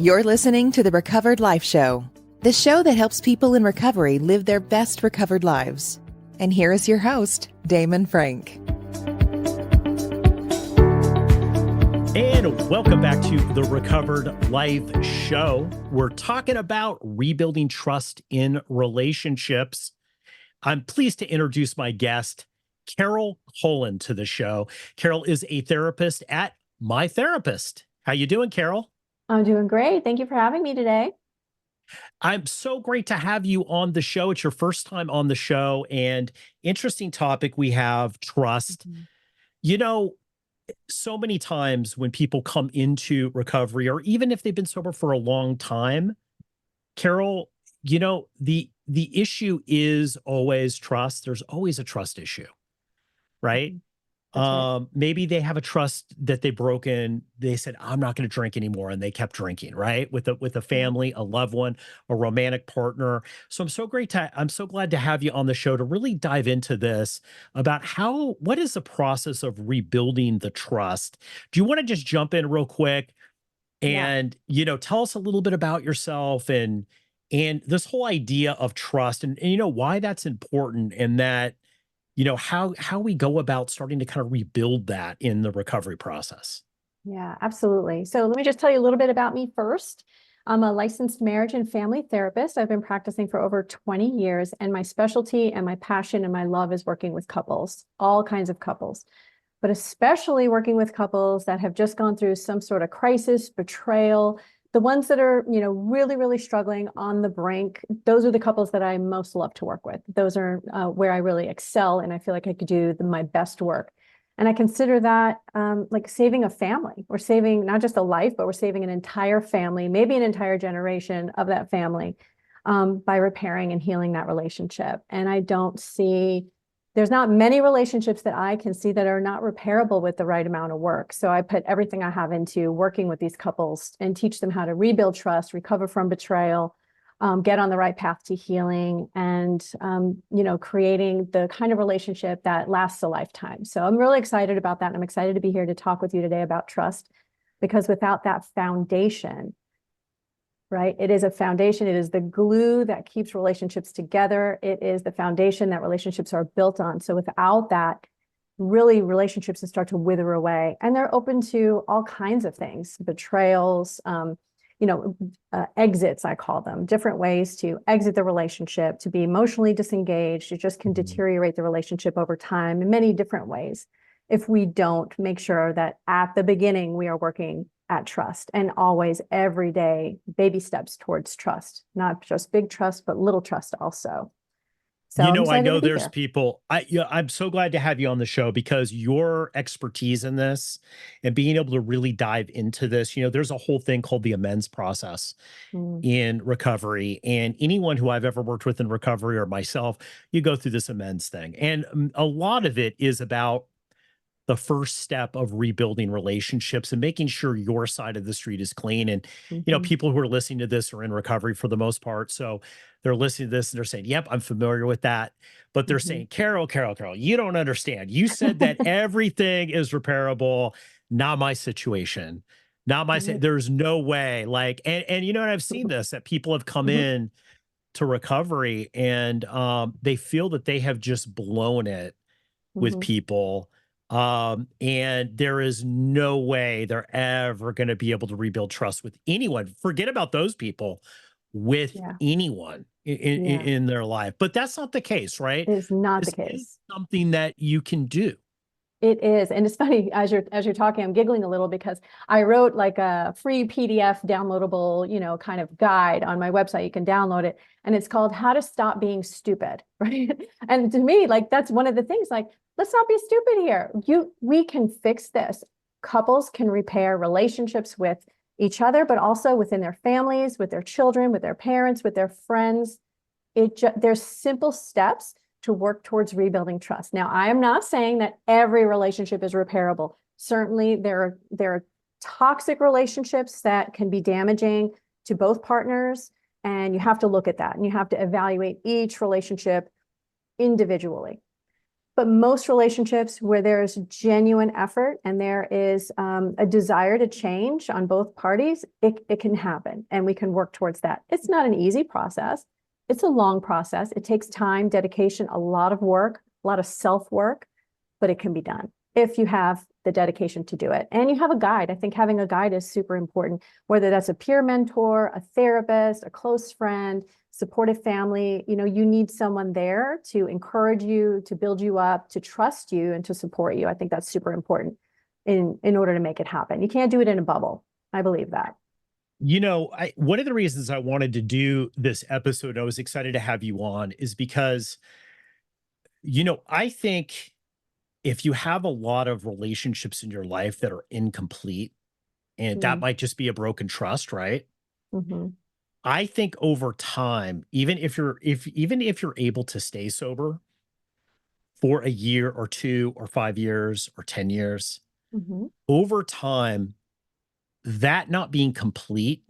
You're listening to the Recovered Life Show, the show that helps people in recovery live their best recovered lives. And here is your host, Damon Frank. And welcome back to the Recovered Life Show. We're talking about rebuilding trust in relationships. I'm pleased to introduce my guest, Carole Cullen, to the show. Carole is a therapist at My Therapist. How you doing, Carole? I'm doing great. Thank you for having me today. I'm so great to have you on the show. It's your first time on the show, and interesting topic we have, trust. Mm-hmm. You know, so many times when people come into recovery, or even if they've been sober for a long time, Carole, you know, the issue is always trust. There's always a trust issue, right? Right. Maybe they have a trust that they've broken. They said, I'm not going to drink anymore. And they kept drinking, right? With a family, a loved one, a romantic partner. So I'm so glad to have you on the show to really dive into this about what is the process of rebuilding the trust? Do you want to just jump in real quick and, tell us a little bit about yourself and this whole idea of trust and why that's important, and that, how we go about starting to kind of rebuild that in the recovery process. Yeah, absolutely. So let me just tell you a little bit about me first. I'm a licensed marriage and family therapist. I've been practicing for over 20 years, and my specialty and my passion and my love is working with couples, all kinds of couples, but especially working with couples that have just gone through some sort of crisis, betrayal, the ones that are, really, really struggling on the brink. Those are the couples that I most love to work with. Those are where I really excel, and I feel like I could do my best work. And I consider that like saving a family. We're saving not just a life, but we're saving an entire family, maybe an entire generation of that family, by repairing and healing that relationship. And there's not many relationships that I can see that are not repairable with the right amount of work. So I put everything I have into working with these couples and teach them how to rebuild trust, recover from betrayal, get on the right path to healing, and, creating the kind of relationship that lasts a lifetime. So I'm really excited about that. And I'm excited to be here to talk with you today about trust, because without that foundation, right? It is a foundation. It is the glue that keeps relationships together. It is the foundation that relationships are built on. So without that, really relationships start to wither away, and they're open to all kinds of things, betrayals, exits, I call them, different ways to exit the relationship, to be emotionally disengaged. It just can deteriorate the relationship over time in many different ways if we don't make sure that at the beginning we are working at trust, and always every day baby steps towards trust, not just big trust, but little trust also. So I know there's people, I'm so glad to have you on the show, because your expertise in this and being able to really dive into this, there's a whole thing called the amends process in recovery. And anyone who I've ever worked with in recovery, or myself, you go through this amends thing. And a lot of it is about the first step of rebuilding relationships and making sure your side of the street is clean. And, people who are listening to this are in recovery for the most part. So they're listening to this and they're saying, yep, I'm familiar with that. But they're saying, Carole, you don't understand. You said that everything is repairable. Not my situation. Not my, there's no way. Like, and and I've seen this, that people have come in to recovery and they feel that they have just blown it with people. And there is no way they're ever going to be able to rebuild trust with anyone. Forget about those people, with anyone in their life. But that's not the case, right? It is not the This case. is something that you can do. It is. And it's funny, as you're talking, I'm giggling a little, because I wrote like a free PDF downloadable, kind of guide on my website. You can download it, and it's called How to Stop Being Stupid, right? And to me, like, that's one of the things, like, let's not be stupid here. We can fix this. Couples can repair relationships with each other, but also within their families, with their children, with their parents, with their friends. There's simple steps to work towards rebuilding trust. Now, I am not saying that every relationship is repairable. Certainly, there are toxic relationships that can be damaging to both partners, and you have to look at that, and you have to evaluate each relationship individually. But most relationships where there's genuine effort and there is a desire to change on both parties, it can happen and we can work towards that. It's not an easy process. It's a long process. It takes time, dedication, a lot of work, a lot of self-work, but it can be done if you have the dedication to do it. And you have a guide. I think having a guide is super important, whether that's a peer mentor, a therapist, a close friend, supportive family. You know, you need someone there to encourage you, to build you up, to trust you, and to support you. I think that's super important in order to make it happen. You can't do it in a bubble. I believe that. You know, one of the reasons I wanted to do this episode, I was excited to have you on, is because, you know, I think if you have a lot of relationships in your life that are incomplete, and that might just be a broken trust, right? Mm-hmm. I think over time, even if you're able to stay sober for a year or 2 or 5 years or 10 years, Mm-hmm. over time, that not being complete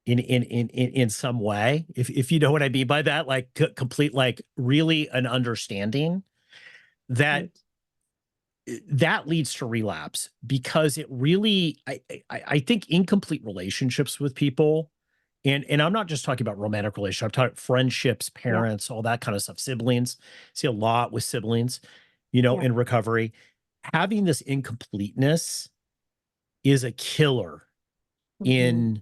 in some way, if you know what I mean by that, like complete, like really an understanding that Right. that leads to relapse, because it really, I think incomplete relationships with people, and I'm not just talking about romantic relationships, I'm talking friendships, Yeah. parents, all that kind of stuff, siblings. See a lot with siblings, you know, Yeah. in recovery. Having this incompleteness is a killer Mm-hmm.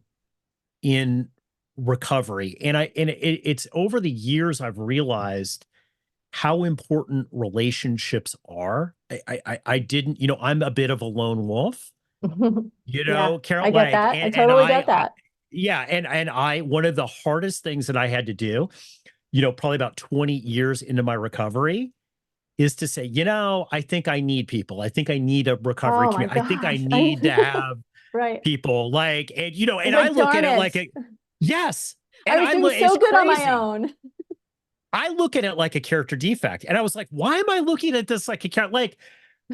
in recovery. It's over the years I've realized how important relationships are. I didn't, you know, I'm a bit of a lone wolf, you Yeah, know, Carol, I get like, that. I and totally get that. yeah, and I, one of the hardest things that I had to do, you know, probably about 20 years into my recovery, is to say, you know, I think I need people. I think I need a recovery Oh my community. I think I gosh. need to have Right. people, like, and you know, It's and I like, look at darn it it. like a, yes, I and was I doing look, it's so good on my crazy. own. I look at it like a character defect. And I was like, why am I looking at this like a character? Like,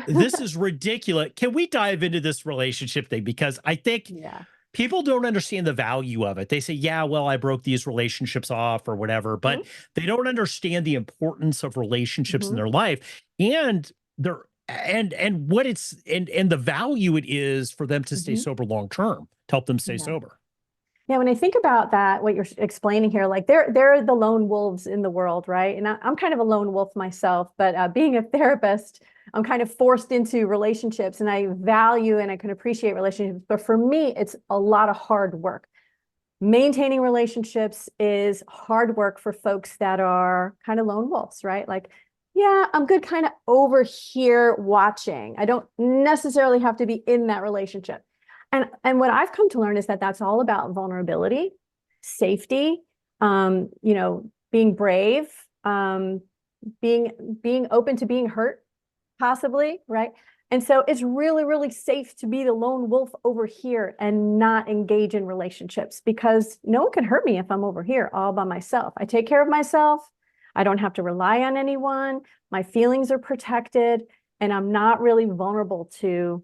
this is ridiculous. Can we dive into this relationship thing? Because I think Yeah. people don't understand the value of it. They say, yeah, well, I broke these relationships off or whatever, Mm-hmm. but they don't understand the importance of relationships in Mm-hmm. their life, and their and what it's and the value it is for them to stay Mm-hmm. sober long term, to help them stay Yeah. sober. Yeah, when I think about that, what you're explaining here, like they're the lone wolves in the world, right? And I'm kind of a lone wolf myself, but being a therapist, I'm kind of forced into relationships, and I value and I can appreciate relationships. But for me, it's a lot of hard work. Maintaining relationships is hard work for folks that are kind of lone wolves, right? Like, yeah, I'm good kind of over here watching. I don't necessarily have to be in that relationship. And what I've come to learn is that that's all about vulnerability, safety, you know, being brave, being open to being hurt, possibly, right? And so it's really, really safe to be the lone wolf over here and not engage in relationships, because no one can hurt me if I'm over here all by myself. I take care of myself. I don't have to rely on anyone. My feelings are protected, and I'm not really vulnerable to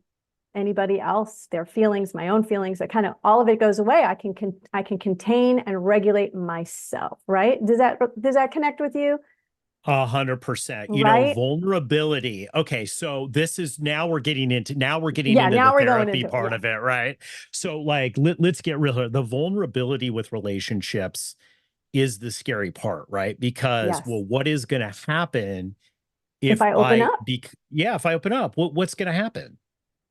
anybody else, their feelings, my own feelings. That kind of all of it goes away. I can contain and regulate myself, right? Does that connect with you? 100%. You know, Right? vulnerability. Okay, so this is, now we're getting Yeah, into the now we're going therapy into it. part Yeah. of it, right? So like let's get real here. The vulnerability with relationships is the scary part, right? Because, Yes. well, what is going to happen If if I open I up, be yeah, if I open up, what's going to happen?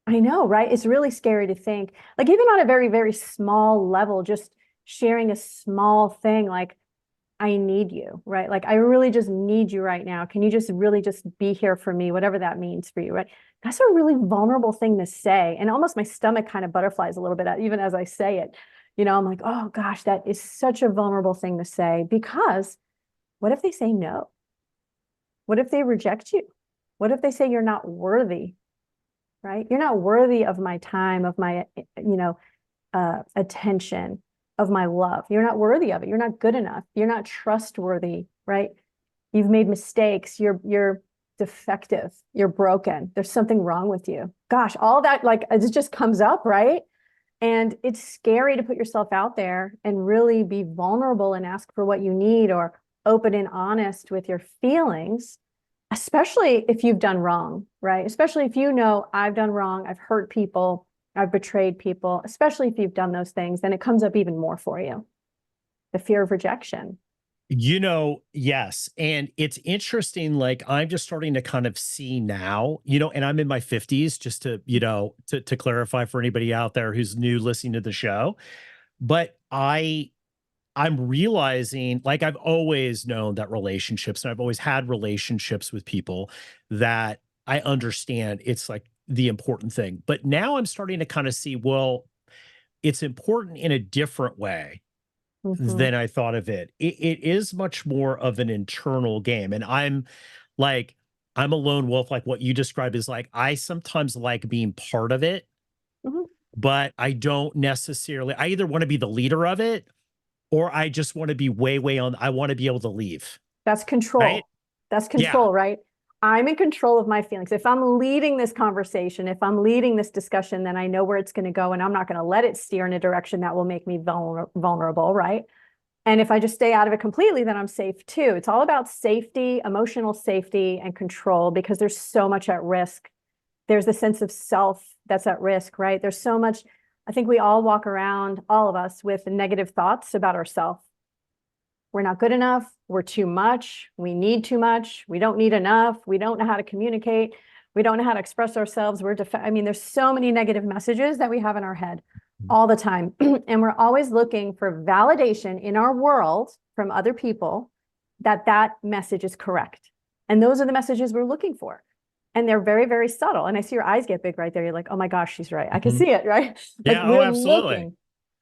I know, right? It's really scary to think, like, even on a very, very small level, just sharing a small thing like, I need you, right? Like, I really just need you right now. Can you just really just be here for me, whatever that means for you, right? That's a really vulnerable thing to say. And almost my stomach kind of butterflies a little bit, even as I say it. You know, I'm like, oh gosh, that is such a vulnerable thing to say, because what if they say no? What if they reject you? What if they say you're not worthy, right? You're not worthy of my time, of my, attention, of my love. You're not worthy of it. You're not good enough. You're not trustworthy, right? You've made mistakes. You're defective. You're broken. There's something wrong with you. Gosh, all that, like, it just comes up, right? And it's scary to put yourself out there and really be vulnerable and ask for what you need, or open and honest with your feelings, especially if you've done wrong, right? Especially if you know I've done wrong, I've hurt people, I've betrayed people, especially if you've done those things, then it comes up even more for you. The fear of rejection. Yes. And it's interesting. Like I'm just starting to kind of see now, and I'm in my 50s, just to, to clarify for anybody out there who's new listening to the show. But I'm realizing, like, I've always known that relationships, and I've always had relationships with people that I understand it's like the important thing. But now I'm starting to kind of see, well, it's important in a different way Mhm. than I thought of it. It is much more of an internal game. And like, I'm a lone wolf, like what you described is like, I sometimes like being part of it, Mhm. but I don't necessarily, I either want to be the leader of it or I just want to be way on. I want to be able to leave. That's Right. control. That's Yeah. control, right? I'm in control of my feelings. If I'm leading this conversation, if I'm leading this discussion, then I know where it's going to go and I'm not going to let it steer in a direction that will make me vulnerable, right? And if I just stay out of it completely, then I'm safe too. It's all about safety, emotional safety, and control because there's so much at risk. There's the sense of self that's at risk, right? There's so much. I think we all walk around, all of us, with negative thoughts about ourselves. We're not good enough. We're too much. We need too much. We don't need enough. We don't know how to communicate. We don't know how to express ourselves. I mean, there's so many negative messages that we have in our head all the time. And we're always looking for validation in our world from other people that that message is correct. And those are the messages we're looking for. And they're very, very subtle. And I see your eyes get big right there. You're like, oh my gosh, she's right. I can Mhm. see it, right? Like Yeah. Oh, absolutely.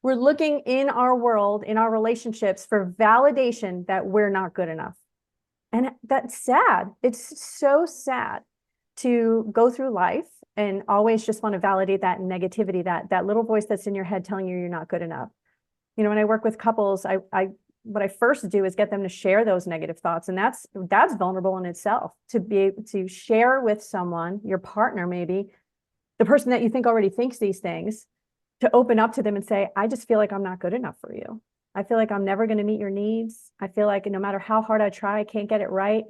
we're looking in our world, in our relationships for validation that we're not good enough. And that's sad. It's so sad to go through life and always just want to validate that negativity, that little voice that's in your head telling you you're not good enough. When I work with couples, I what I first do is get them to share those negative thoughts. And that's vulnerable in itself to be able to share with someone, your partner, maybe the person that you think already thinks these things, to open up to them and say, I just feel like I'm not good enough for you. I feel like I'm never going to meet your needs. I feel like no matter how hard I try, I can't get it right.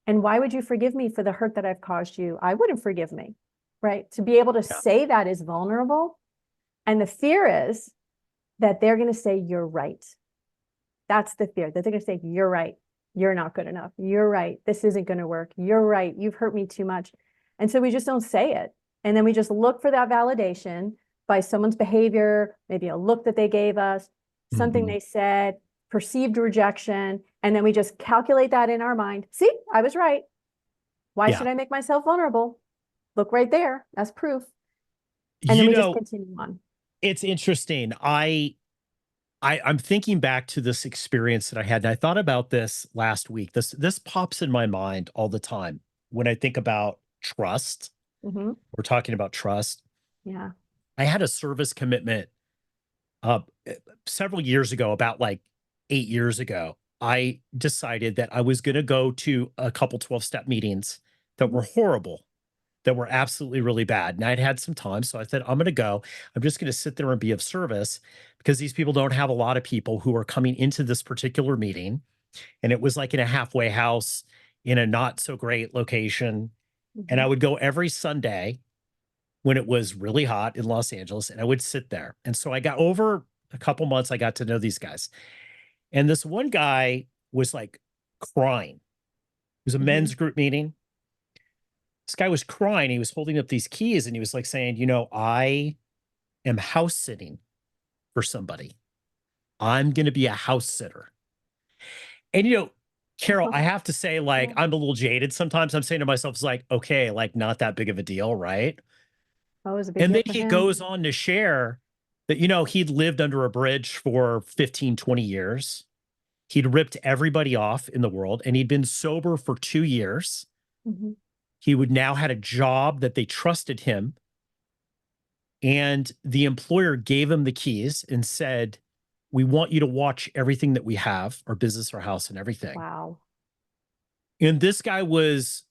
And why would you forgive me for the hurt that I've caused you? I wouldn't forgive me, right? To be able to Yeah. say that is vulnerable. And the fear is that they're going to say, you're right. That's the fear, that they're going to say, you're right. You're not good enough. You're right. This isn't going to work. You're right. You've hurt me too much. And so we just don't say it. And then we just look for that validation by someone's behavior, maybe a look that they gave us, something Mhm. they said, perceived rejection. And then we just calculate that in our mind. See, I was right. Why Yeah. should I make myself vulnerable? Look right there. That's proof. And then You we just know, continue on. it's interesting. I'm thinking back to this experience that I had, and I thought about this last week. This pops in my mind all the time when I think about trust. Mm-hmm. We're talking about trust. Yeah. I had a service commitment uh, several years ago, about like 8 years ago. I decided that I was going to go to a couple 12-step meetings that Mm-hmm. were horrible, that were absolutely really bad. And I'd had some time. So I said, I'm going to go. I'm just going to sit there and be of service because these people don't have a lot of people who are coming into this particular meeting. And it was like in a halfway house in a not so great location. And Mm-hmm. I would go every Sunday when it was really hot in Los Angeles, and I would sit there. And so I got over a couple months, I got to know these guys. And this one guy was like crying. It was a Mm-hmm. men's group meeting. This guy was crying. He was holding up these keys and he was like saying, I am house sitting for somebody. I'm going to be a house sitter. And, Carol, I have to say, like, Yeah. I'm a little jaded sometimes. I'm saying to myself, it's like, okay, like, not that big of a deal, right? That was a big And deal then for he him. goes on to share that, he'd lived under a bridge for 15, 20 years. He'd ripped everybody off in the world and he'd been sober for 2 years. Mm-hmm. He would now had a job that they trusted him. And the employer gave him the keys and said, we want you to watch everything that we have, our business, our house, and everything. Wow. And this guy was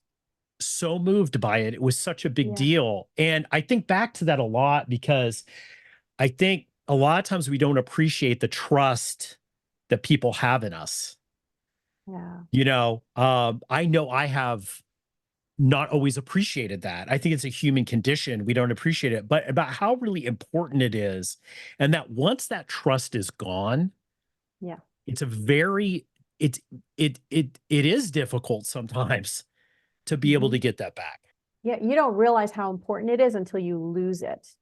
so moved by it. It was such a big Yeah. deal. And I think back to that a lot because I think a lot of times we don't appreciate the trust that people have in us. Yeah. I know I have not always appreciated that. I think it's a human condition. We don't appreciate it, but about how really important it is. And that once that trust is gone, Yeah. it's a very, it is difficult sometimes to be able to get that back. Yeah, you don't realize how important it is until you lose it.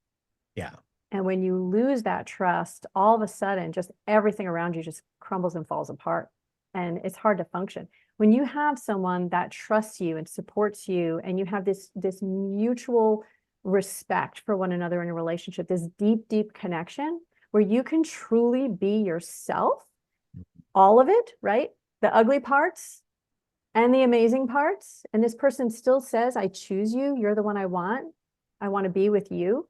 Yeah. And when you lose that trust, all of a sudden, just everything around you just crumbles and falls apart. And it's hard to function. When you have someone that trusts you and supports you, and you have this mutual respect for one another in a relationship, this deep connection where you can truly be yourself, all of it, right? The ugly parts and the amazing parts. And this person still says, I choose you. You're the one I want. I want to be with you.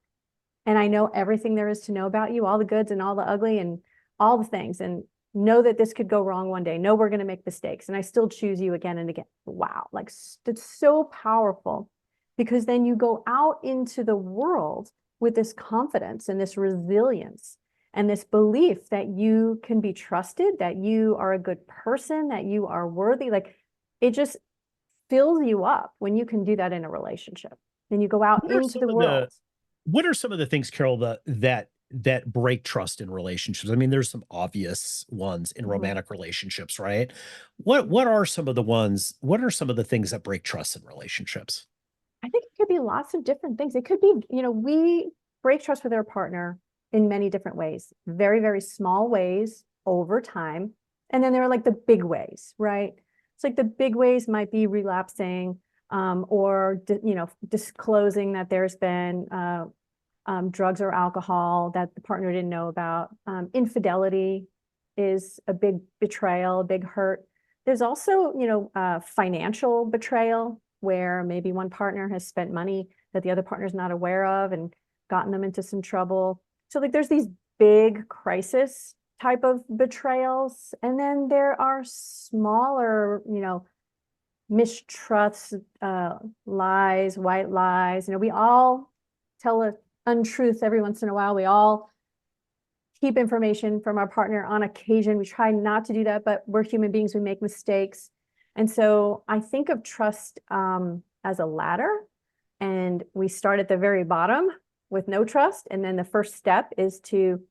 And I know everything there is to know about you, all the goods and all the ugly and all the things. And know that this could go wrong one day. Know we're going to make mistakes. And I still choose you again and again. Wow. Like it's so powerful, because then you go out into the world with this confidence and this resilience and this belief that you can be trusted, that you are a good person, that you are worthy. Like it just fills you up when you can do that in a relationship. Then you go out into the world. What are some of the things, Carol, that break trust in relationships? I mean, there's some obvious ones in romantic relationships, right? What are some of the ones, what are some of the things that break trust in relationships? I think it could be lots of different things. It could be, we break trust with our partner in many different ways, very, very small ways over time. And then there are like the big ways, right? It's like the big ways might be relapsing, or, disclosing that there's been drugs or alcohol that the partner didn't know about. Infidelity is a big betrayal, a big hurt. There's also, financial betrayal, where maybe one partner has spent money that the other partner's not aware of and gotten them into some trouble. So like there's these big crisis type of betrayals. And then there are smaller, mistrusts, lies, white lies. We all tell an untruth every once in a while. We all keep information from our partner on occasion. We try not to do that, but we're human beings. We make mistakes. And so I think of trust as a ladder, and we start at the very bottom with no trust. And then the first step is to,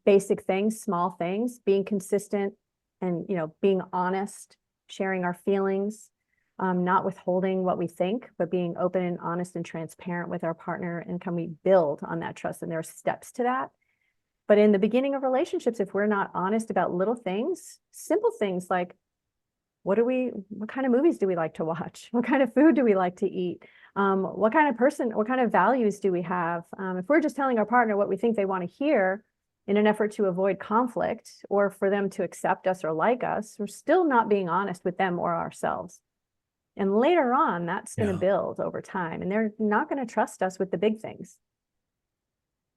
basic things, small things, being consistent and, being honest, sharing our feelings, not withholding what we think, but being open and honest and transparent with our partner. And can we build on that trust? And there are steps to that. But in the beginning of relationships, if we're not honest about little things, simple things like, what kind of movies do we like to watch? What kind of food do we like to eat? What kind of values do we have? If we're just telling our partner what we think they want to hear in an effort to avoid conflict or for them to accept us or like us, we're still not being honest with them or ourselves. And later on, that's going to build over time, and they're not going to trust us with the big things.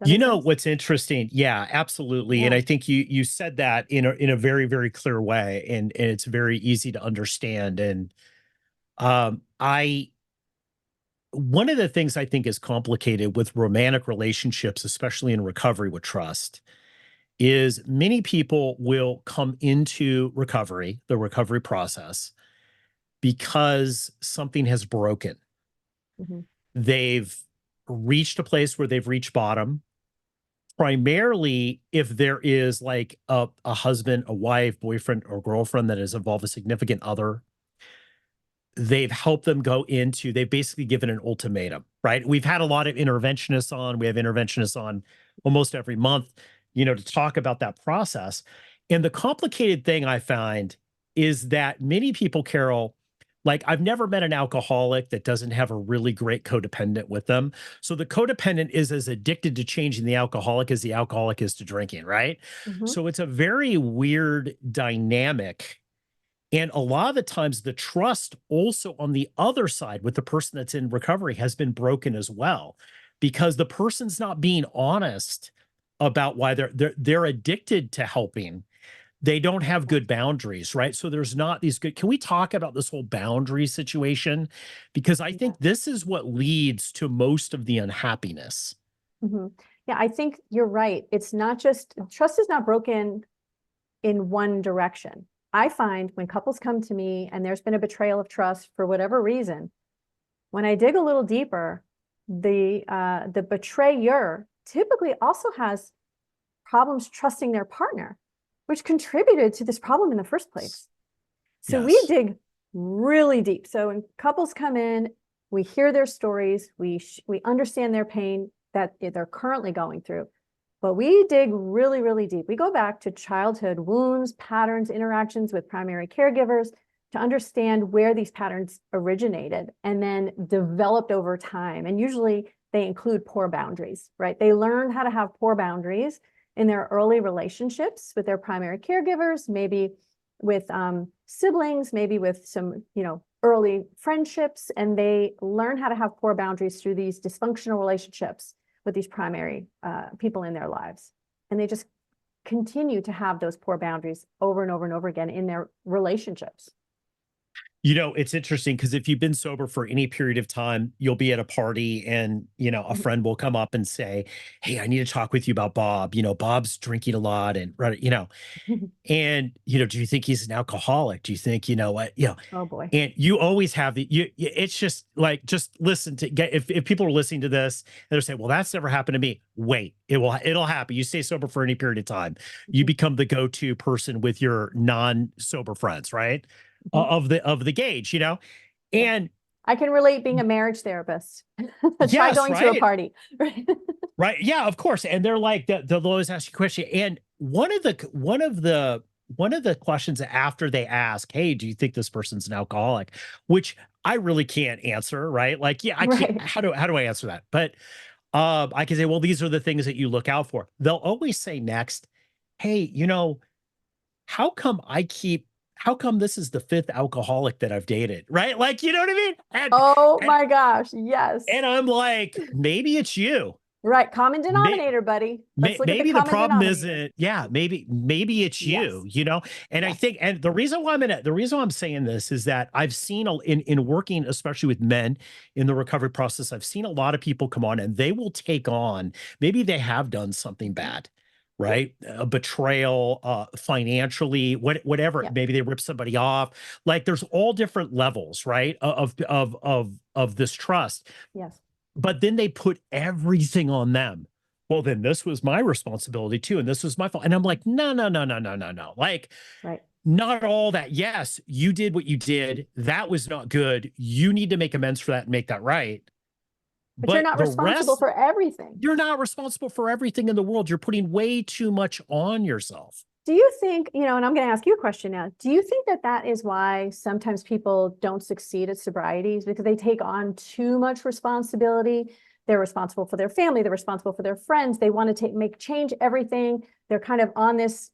What's interesting? Yeah, absolutely. Yeah. And I think you said that in a very, very clear way, and it's very easy to understand. And one of the things I think is complicated with romantic relationships, especially in recovery with trust, is many people will come into recovery, the recovery process, because something has broken. They've reached a place where they've reached bottom. Primarily, if there is like a husband, a wife, boyfriend, or girlfriend that has involved a significant other, they've helped them they've basically given an ultimatum, right? We've had a lot of interventionists on. We have interventionists on almost every month, to talk about that process. And the complicated thing I find is that many people, Carol, like I've never met an alcoholic that doesn't have a really great codependent with them. So the codependent is as addicted to changing the alcoholic as the alcoholic is to drinking, right? So it's a very weird dynamic. And a lot of the times the trust also on the other side with the person that's in recovery has been broken as well, because the person's not being honest about why they're addicted to helping. They don't have good boundaries, right? So there's not these good. Can we talk about this whole boundary situation? Because I think this is what leads to most of the unhappiness. Yeah, I think you're right. It's not just, trust is not broken in one direction. I find when couples come to me and there's been a betrayal of trust for whatever reason, when I dig a little deeper, the betrayer typically also has problems trusting their partner, which contributed to this problem in the first place. So we Yes. dig really deep. So when couples come in, we hear their stories, we understand their pain that they're currently going through, but we dig really, really deep. We go back to childhood wounds, patterns, interactions with primary caregivers to understand where these patterns originated and then developed over time. And usually they include poor boundaries, right? They learn how to have poor boundaries in their early relationships with their primary caregivers, maybe with siblings, maybe with some, early friendships, and they learn how to have poor boundaries through these dysfunctional relationships with these primary people in their lives. And they just continue to have those poor boundaries over and over and over again in their relationships. It's interesting because if you've been sober for any period of time, you'll be at a party and, a friend will come up and say, "Hey, I need to talk with you about Bob. Bob's drinking a lot and, and, do you think he's an alcoholic? Do you think, what, Oh boy. and you always have it's just like, just listen to get, if people are listening to this and they're saying, well, that's never happened to me. Wait, it'll happen. You stay sober for any period of time. You become the go-to person with your non-sober friends, right? Of the gauge, and I can relate being a marriage therapist. Try yes, going to a right? party. Right. Yeah, of course. And they're like, they'll always ask you a question. And one of the questions after they ask, "Hey, do you think this person's an alcoholic?" Which I really can't answer, right? Like, yeah, I can't. Right. How do I answer that? But I can say, well, these are the things that you look out for. They'll always say next, "Hey, how come how come this is the fifth alcoholic that I've dated?" Right? Like, you know what I mean? Oh And my gosh. Yes. and I'm like, maybe it's you. Right. Common denominator, buddy. Let's look at the Maybe the common problem denominator. isn't, yeah, maybe it's Yes. you. And I Yes. think, and the reason why I'm saying this is that I've seen in working, especially with men in the recovery process, I've seen a lot of people come on and they will take on, maybe they have done something bad, right? A betrayal, financially, whatever. Yeah. Maybe they rip somebody off. Like, there's all different levels, right? Of this trust. Yes. But then they put everything on them. Well, then this was my responsibility too, and this was my fault. And I'm like, no, no, no, no, no, no, no. Like, Right. not all that. Yes, you did what you did. That was not good. You need to make amends for that and make that right. But you're But not the responsible rest, for everything. you're not responsible for everything in the world. You're putting way too much on yourself. Do you think, and I'm going to ask you a question now. Do you think that that is why sometimes people don't succeed at sobriety? Is because they take on too much responsibility? They're responsible for their family. They're responsible for their friends. They want to change everything. They're kind of on this,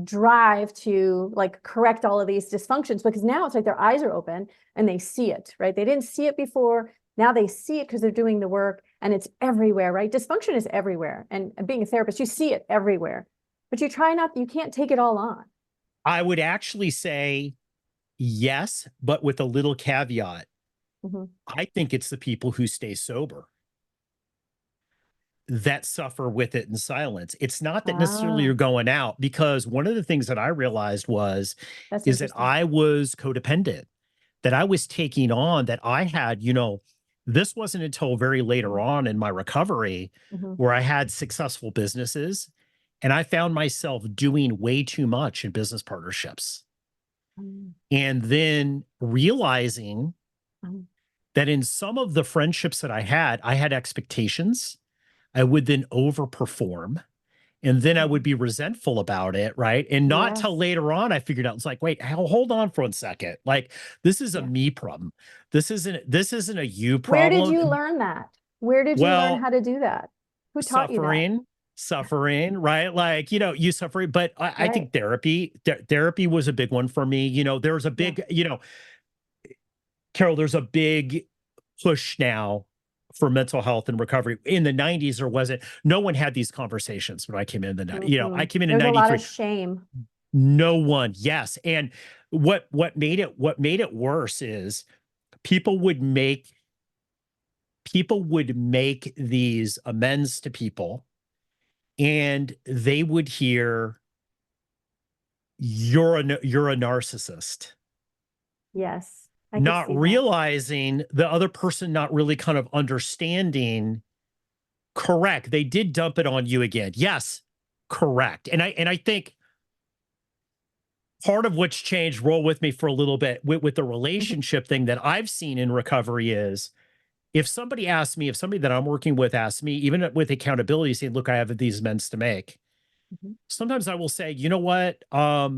drive to like correct all of these dysfunctions because now it's like their eyes are open and they see it, right? They didn't see it before. Now they see it because they're doing the work and it's everywhere, right? Dysfunction is everywhere. And being a therapist, you see it everywhere. But you can't take it all on. I would actually say yes, but with a little caveat. Mm-hmm. I think it's the people who stay sober that suffer with it in silence. It's not that necessarily Ah, you're going out, because one of the things that I realized that's is that interesting. I was codependent, that I was taking on, that I had, this wasn't until very later on in my recovery Mm-hmm. where I had successful businesses and I found myself doing way too much in business partnerships. Mm-hmm. And then realizing Mm-hmm. that in some of the friendships that I had expectations. I would then overperform, and then I would be resentful about it, right? And not till Yes. later on I figured out, it's like, wait, hold on for 1 second. Like, this is a Yeah. me problem. This isn't a you Where did you problem. learn that? Where did you learn Well, how to do that? Who taught you that? suffering, right? Like, you suffer, but I Right. think therapy was a big one for me. There was a Yeah. big, Carol, there's a big push now for mental health and recovery. In the 90s, there wasn't, no one had these conversations when I came in I Mm-mm. came in There's a lot 93. of shame. No one, yes. And what made it worse is people would make these amends to people, and they would hear, you're a narcissist. Yes. I could not see that. realizing the other person not really kind of understanding. Correct. They did dump it on you again. Yes, correct. And I think part of what's changed, roll with me for a little bit, with the Mhm, relationship thing that I've seen in recovery is if somebody asks me, if somebody that I'm working with asks me, even with accountability, saying, look, I have these amends to make. mhm. Sometimes I will say, you know what? I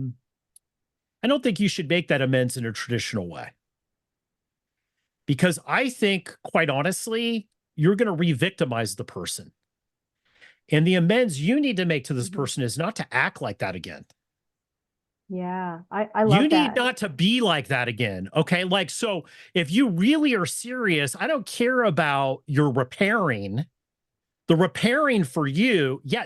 don't think you should make that amends in a traditional way. Because I think, quite honestly, you're going to re-victimize the person. And the amends you need to make to this Mhm. person is not to act like that again. Yeah, I You love need that. not to be like that again. Okay. Like, so if you really are serious, I don't care about your repairing. The repairing for you, yeah,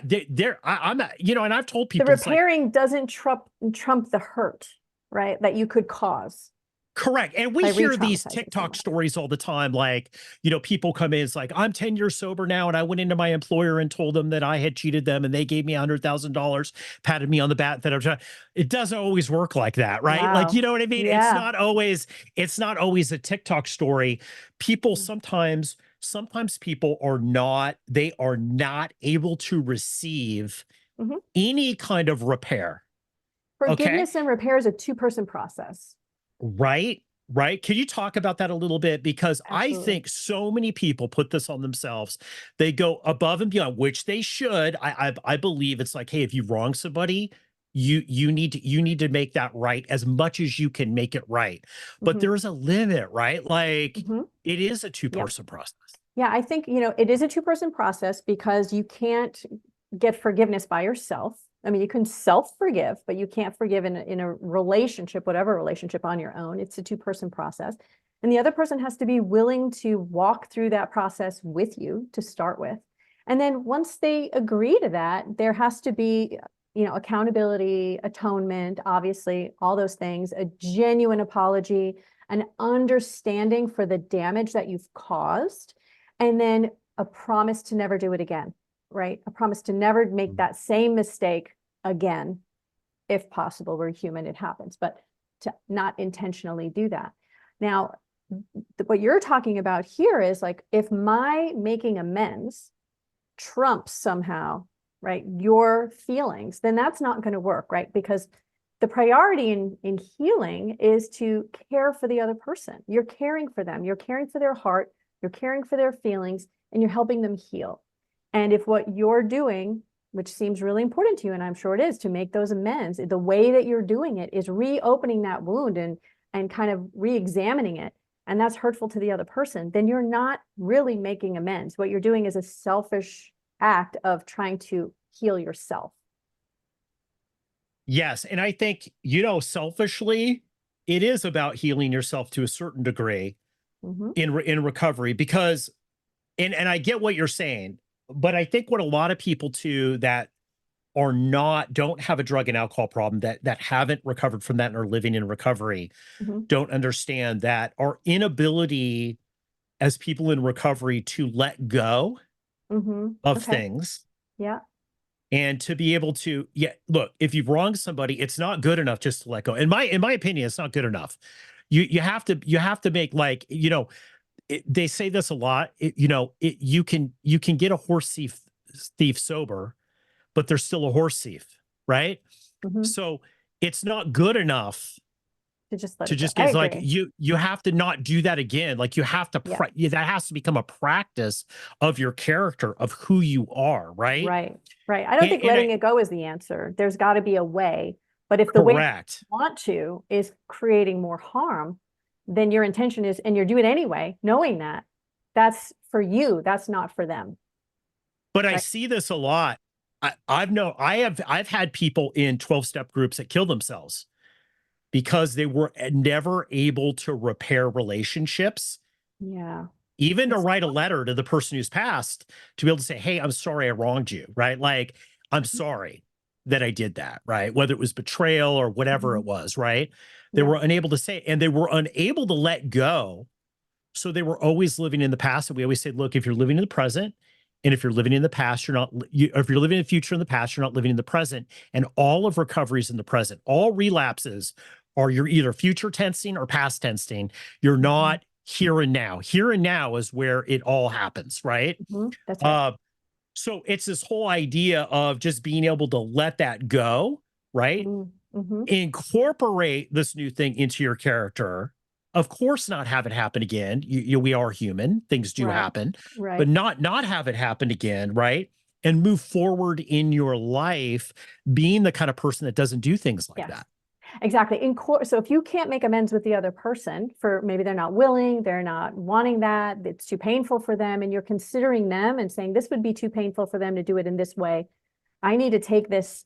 I'm not, and I've told The people, it's like, repairing doesn't trump the hurt, right? That you could cause correct. And we by hear these re-traumatizing TikTok someone. stories all the time. Like, people come in, it's like, I'm 10 years sober now. And I went into my employer and told them that I had cheated them and they gave me $100,000, patted me on the back that I'm trying. It doesn't always work like that, right? Like, you Wow. know what I mean? Yeah. It's not always a TikTok story. People Mm. sometimes people they are not able to receive Mhm. any kind of repair. Okay. Forgiveness and repair is a two-person process. Right. Right. Can you talk about that a little bit? Because I Absolutely. think so many people put this on themselves. They go above and beyond, which they should. I believe it's like, hey, if you wrong somebody, you need to make that right as much as you can make it right. But Mhm, there's a limit, right? Like mhm. it is a Yep. two-person process. Yeah, I think, it is a two-person process because you can't get forgiveness by yourself. I mean, you can self-forgive, but you can't forgive in a relationship, whatever relationship, on your own. It's a two-person process. And the other person has to be willing to walk through that process with you to start with. And then once they agree to that, there has to be, accountability, atonement, obviously, all those things, a genuine apology, an understanding for the damage that you've caused, and then a promise to never do it again, right? A promise to never make that same mistake again, if possible. We're human, it happens, but to not intentionally do that. Now, what you're talking about here is like, if my making amends trumps somehow, right, your feelings, then that's not going to work, right? Because the priority in healing is to care for the other person. You're caring for them, you're caring for their heart, you're caring for their feelings, and you're helping them heal. And if what you're doing, which seems really important to you, and I'm sure it is, to make those amends, the way that you're doing it is reopening that wound and kind of re-examining it, and that's hurtful to the other person, then you're not really making amends. What you're doing is a selfish act of trying to heal yourself. Yes. And I think, selfishly, it is about healing yourself to a certain degree Mm-hmm. in recovery because and I get what you're saying, but I think what a lot of people too that don't have a drug and alcohol problem that haven't recovered from that and are living in recovery Mm-hmm. don't understand that our inability as people in recovery to let go Mm-hmm. of Okay. things Yeah. and to be able to, yeah, look, if you've wronged somebody, it's not good enough just to let go. In my opinion, it's not good enough. You have to make, like, they say this a lot. You can get a horse thief sober, but they're still a horse thief, right? Mm-hmm. So it's not good enough To just let to it go. just I get, like, agree. you have to not do that again. Like you have to Yeah. that has to become a practice of your character, of who you are, right? Right. Right. I don't And, think and letting I it go is the answer. There's got to be a way. But if the way you correct. want to is creating more harm, then your intention is, and you're doing it anyway, knowing that that's for you, that's not for them. But I Right. see this a lot. I've had people in 12-step groups that kill themselves because they were never able to repair relationships, Yeah. even to It's write a letter to the person who's passed to be able to say, hey, I'm sorry I wronged you, right? Like, I'm sorry that I did that, right? Whether it was betrayal or whatever Mhm. it was, right? They Yeah. were unable to say, and they were unable to let go. So they were always living in the past. And we always said, look, if you're living in the present, and if you're living in the past, if you're living in the future in the past, you're not living in the present. And all of recovery is in the present. All relapses or you're either future tensing or past tensing. You're not here and now. Here and now is where it all happens, right? That's right. So it's this whole idea of just being able to let that go, right? Incorporate this new thing into your character. Of course, not have it happen again. We are human; things do Right. happen, Right. but not have it happen again, right? And move forward in your life, being the kind of person that doesn't do things like Yes. that. Exactly. So if you can't make amends with the other person for maybe they're not willing, they're not wanting that, it's too painful for them, and you're considering them and saying this would be too painful for them to do it in this way. I need to take this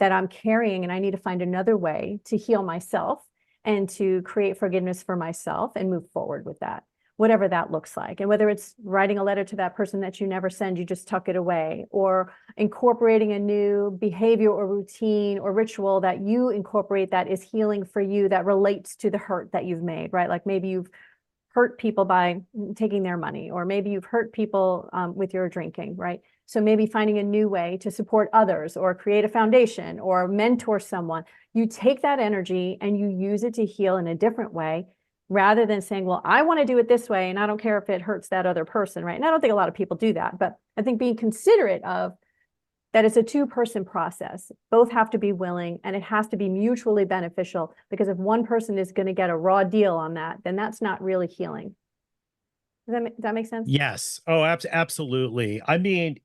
that I'm carrying and I need to find another way to heal myself and to create forgiveness for myself and move forward with that, whatever that looks like. And whether it's writing a letter to that person that you never send, you just tuck it away, or incorporating a new behavior or routine or ritual that you incorporate that is healing for you, that relates to the hurt that you've made, right? Like maybe you've hurt people by taking their money, or maybe you've hurt people with your drinking, right? So maybe finding a new way to support others or create a foundation or mentor someone. You take that energy and you use it to heal in a different way, rather than saying, well, I want to do it this way and I don't care if it hurts that other person, right? And I don't think a lot of people do that, but I think being considerate of that it's a two-person process. Both have to be willing, and it has to be mutually beneficial, because if one person is going to get a raw deal on that, then that's not really healing. Does that make sense? Yes. Oh, absolutely. I mean,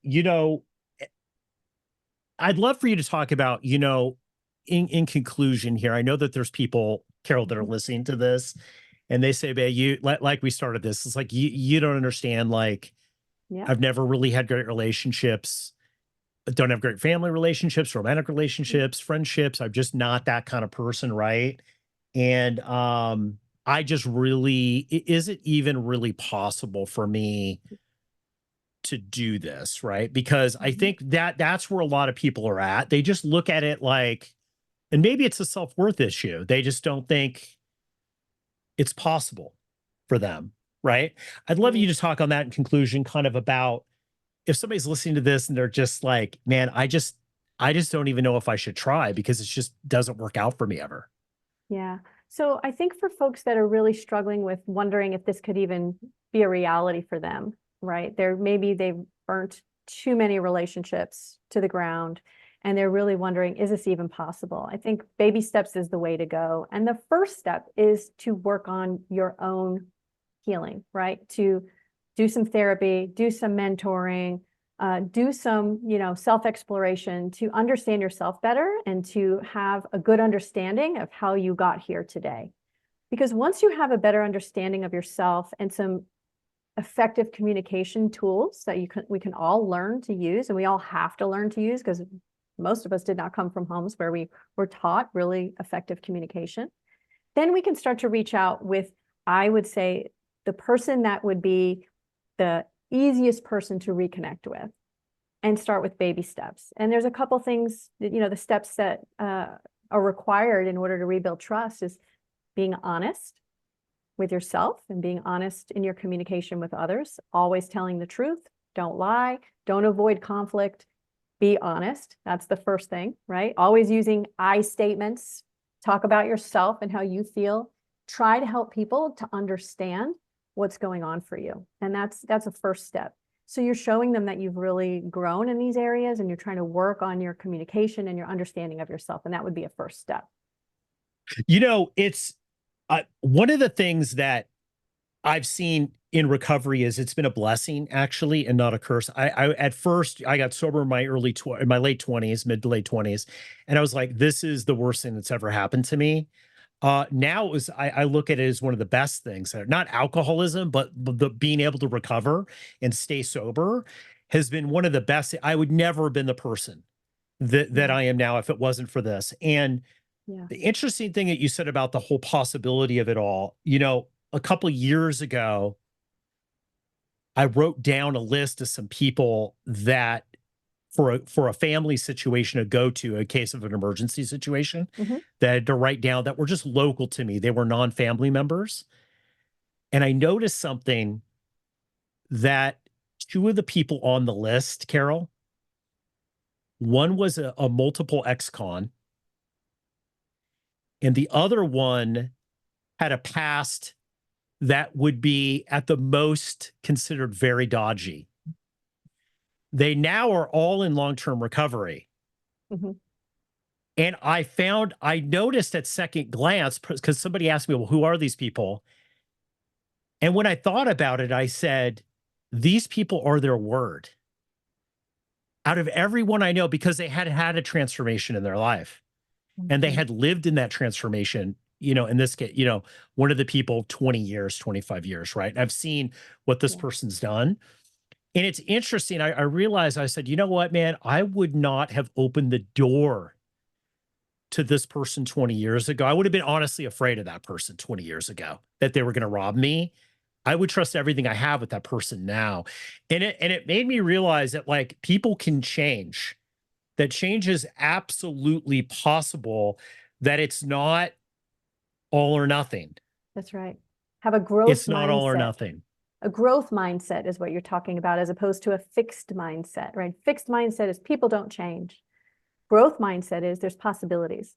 I'd love for you to talk about, in conclusion here, I know that there's people, Carol, that are listening to this, and they say, "Babe, like we started this. It's like you don't understand. Like, Yeah. I've never really had great relationships. Don't have great family relationships, romantic relationships, friendships. I'm just not that kind of person, right? And I just really, is it even really possible for me to do this, right? Because I think that's where a lot of people are at. They just look at it like, and maybe it's a self-worth issue. They just don't think it's possible for them, right? I'd love you to talk on that in conclusion, kind of about if somebody's listening to this and they're just like, man, I just don't even know if I should try because it just doesn't work out for me ever. Yeah. So I think for folks that are really struggling with wondering if this could even be a reality for them, right? Maybe they've burnt too many relationships to the ground and they're really wondering, is this even possible? I think baby steps is the way to go. And the first step is to work on your own healing, right? To do some therapy, do some mentoring, do some, self-exploration to understand yourself better and to have a good understanding of how you got here today. Because once you have a better understanding of yourself and some effective communication tools that we can all learn to use, and we all have to learn to use, because most of us did not come from homes where we were taught really effective communication, then we can start to reach out with, I would say, the person that would be the easiest person to reconnect with, and start with baby steps. And there's a couple things that, the steps that are required in order to rebuild trust is being honest with yourself and being honest in your communication with others, always telling the truth, don't lie, don't avoid conflict, be honest. That's the first thing, right? Always using I statements, talk about yourself and how you feel. Try to help people to understand what's going on for you. And that's a first step. So you're showing them that you've really grown in these areas and you're trying to work on your communication and your understanding of yourself. And that would be a first step. It's one of the things that I've seen in recovery is it's been a blessing actually, and not a curse. I at first I got sober in my late 20s, mid to late 20s, and I was like, this is the worst thing that's ever happened to me. Now I look at it as one of the best things. Not alcoholism, but the being able to recover and stay sober has been one of the best. I would never have been the person that I am now if it wasn't for this. And the interesting thing that you said about the whole possibility of it all, a couple of years ago, I wrote down a list of some people that for a family situation to go to in case of an emergency situation that I had to write down that were just local to me. They were non-family members. And I noticed something that two of the people on the list, Carol, one was a multiple ex-con And the other one had a past that would be at the most considered very dodgy. They now are all in long-term recovery. Mm-hmm. And I noticed at second glance, because somebody asked me, well, who are these people? And when I thought about it, I said, these people are their word. Out of everyone I know, because they had had a transformation in their life, and they had lived in that transformation, in this case, one of the people 20 years, 25 years, right? I've seen what this person's done. And it's interesting. I realized, I said, you know what, man, I would not have opened the door to this person 20 years ago. I would have been honestly afraid of that person 20 years ago, that they were going to rob me. I would trust everything I have with that person now. And it made me realize that like people can change, that change is absolutely possible, that it's not all or nothing. That's right. Have a growth mindset. It's not all or nothing. A growth mindset is what you're talking about, as opposed to a fixed mindset, right? Fixed mindset is people don't change. Growth mindset is there's possibilities.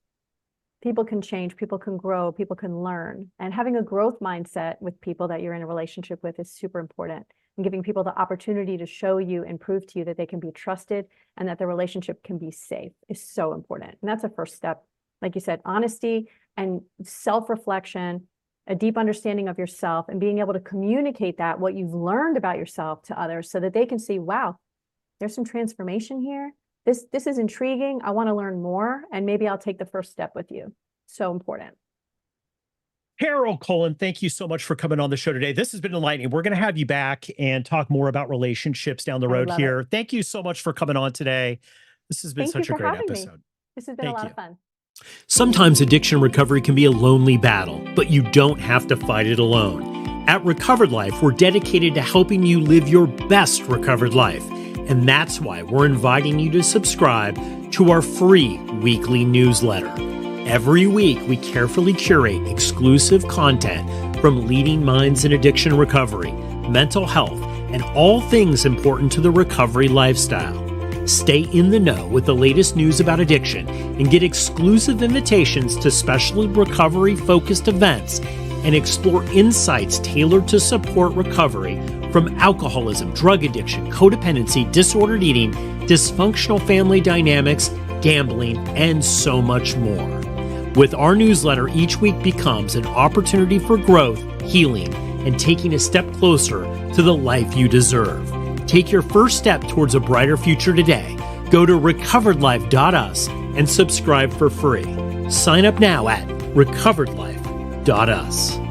People can change, people can grow, people can learn. And having a growth mindset with people that you're in a relationship with is super important. And giving people the opportunity to show you and prove to you that they can be trusted and that the relationship can be safe is so important. And that's a first step. Like you said, honesty and self-reflection, a deep understanding of yourself, and being able to communicate that, what you've learned about yourself, to others, so that they can see, wow, there's some transformation here. This is intriguing. I want to learn more, and maybe I'll take the first step with you. So important. Carol Cullen, thank you so much for coming on the show today. This has been enlightening. We're going to have you back and talk more about relationships down the road here. Thank you so much for coming on today. This has been such a great episode. This has been a lot of fun. Sometimes addiction recovery can be a lonely battle, but you don't have to fight it alone. At Recovered Life, we're dedicated to helping you live your best recovered life. And that's why we're inviting you to subscribe to our free weekly newsletter. Every week, we carefully curate exclusive content from leading minds in addiction recovery, mental health, and all things important to the recovery lifestyle. Stay in the know with the latest news about addiction and get exclusive invitations to special recovery-focused events and explore insights tailored to support recovery from alcoholism, drug addiction, codependency, disordered eating, dysfunctional family dynamics, gambling, and so much more. With our newsletter, each week becomes an opportunity for growth, healing, and taking a step closer to the life you deserve. Take your first step towards a brighter future today. Go to recoveredlife.us and subscribe for free. Sign up now at recoveredlife.us.